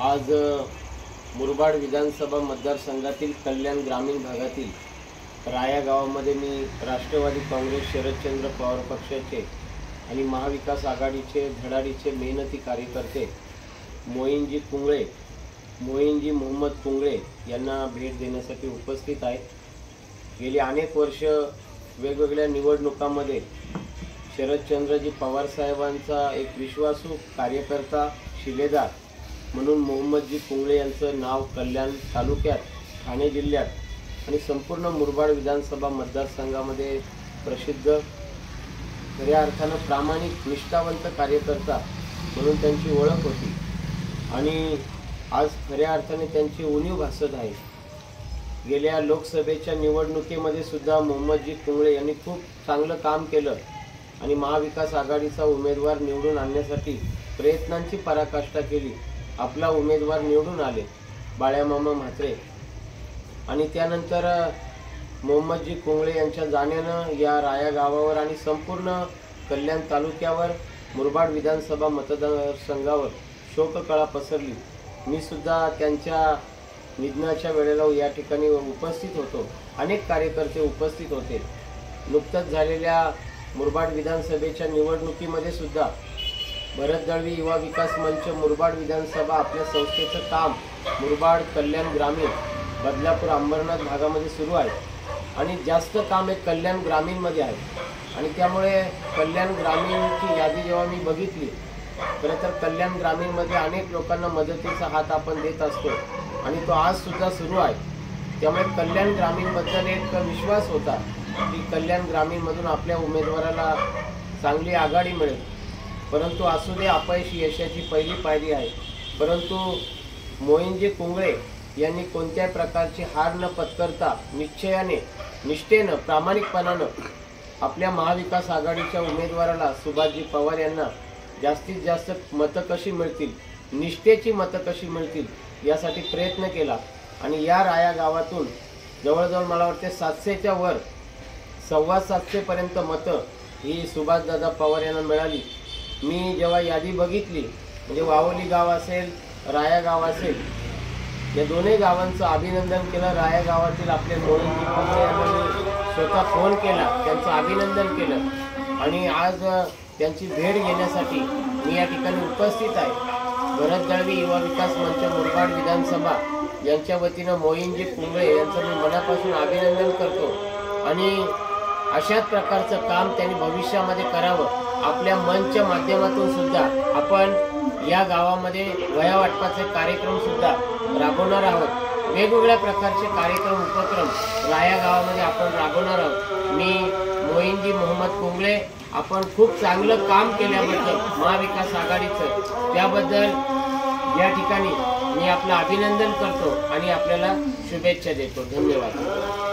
आज मुरबाड विधानसभा मतदारसंघातील कल्याण ग्रामीण भागातील राया गावामध्ये मी राष्ट्रवादी काँग्रेस शरदचंद्र पवार पक्षाचे आणि महाविकास आघाडीचे धडाडीचे मेहनती कार्यकर्ते मोईनजी मोहम्मद कुंगळे यांना भेट देण्यासाठी उपस्थित आहे। गेली अनेक वर्ष वेगवेगळ्या निवडणुकांमध्ये शरदचंद्रजी पवार साहेबांचा एक विश्वासू कार्यकर्ता शिलेदार म्हणून मोहम्मदजी कुंगळे यांचं नाव कल्याण तालुक्यात, ठाणे जिल्ह्यात आणि संपूर्ण मुरबाड विधानसभा मतदारसंघामध्ये प्रसिद्ध, खऱ्या अर्थानं प्रामाणिक निष्ठावंत कार्यकर्ता म्हणून त्यांची ओळख होती आणि आज खऱ्या अर्थाने त्यांची उणीव भासत आहे। गेल्या लोकसभेच्या निवडणुकीमध्ये सुद्धा मोहम्मदजी कुंगळे यांनी खूप चांगलं काम केलं आणि महाविकास आघाडीचा उमेदवार निवडून आणण्यासाठी प्रयत्नांची पराकाष्ठा केली। आपला उमेदवार निवडून आले बाळ्यामामा म्हात्रे आणि त्यानंतर मोहम्मदजी कुंगळे यांच्या जाण्यानं या राया गावावर आणि संपूर्ण कल्याण तालुक्यावर मुरबाड विधानसभा मतदारसंघावर शोककळा पसरली। मी सुद्धा त्यांच्या निधनाच्या वेळेला या ठिकाणी उपस्थित होतो, अनेक कार्यकर्ते उपस्थित होते। नुकतंच झालेल्या मुरबाड विधानसभेच्या निवडणुकीमध्ये सुद्धा भरत दळवी युवा विकास मंच मुरबाड विधानसभा आपल्या संस्थेचं काम मुरबाड, कल्याण ग्रामीण, बदलापूर, अंबरनाथ भागामध्ये सुरू आहे आणि जास्त काम हे कल्याण ग्रामीणमध्ये आहे आणि त्यामुळे कल्याण ग्रामीणची यादी जेव्हा मी बघितली, खरं तर कल्याण ग्रामीणमध्ये अनेक लोकांना मदतीचा हात आपण देत असतो आणि तो आज सुद्धा सुरू आहे। त्यामुळे कल्याण ग्रामीणबद्दल एक विश्वास होता की कल्याण ग्रामीणमधून आपल्या उमेदवाराला चांगली आघाडी मिळेल, परंतु असू दे, अपयश यशाची पहिली पायरी आहे। परंतु मोईनजी कुंगळे यांनी कोणत्याही प्रकारची हार न पत्करता निश्चयाने, निष्ठेनं, प्रामाणिकपणानं आपल्या महाविकास आघाडीच्या उमेदवाराला सुभाषजी पवार यांना जास्तीत जास्त मतं कशी मिळतील, निष्ठेची मतं कशी मिळतील यासाठी प्रयत्न केला आणि या राया गावातून जवळजवळ मला वाटते 700च्या वर, 750 पर्यंत मतं ही सुभाषदादा पवार यांना मिळाली। मी जेव्हा यादी बघितली, म्हणजे वावली गाव असेल, राया गाव असेल, या दोन्ही गावांचं अभिनंदन केलं। राया गावातील आपले मोईनजी कुंगळे यांनी स्वतः फोन केला, त्यांचं अभिनंदन केलं आणि आज त्यांची भेट घेण्यासाठी मी या ठिकाणी उपस्थित आहे। भरत दळवी युवा विकास मंच मुरबाड विधानसभा यांच्या वतीनं मोईनजी कुंगळे यांचं मी मनापासून अभिनंदन करतो आणि अशाच प्रकारचं काम त्यांनी भविष्यामध्ये करावं। आपल्या मंचच्या माध्यमातून सुद्धा आपण या गावामध्ये वया वाटपाचे कार्यक्रम सुद्धा राबवणार आहोत। वेगवेगळ्या प्रकारचे कार्यक्रम, उपक्रम राया गावामध्ये आपण राबवणार आहोत। मी मोईनजी मोहम्मद कुंगळे, आपण खूप चांगलं काम केल्याबद्दल महाविकास आघाडीचं, त्याबद्दल या ठिकाणी मी आपलं अभिनंदन करतो आणि आपल्याला शुभेच्छा देतो। धन्यवाद।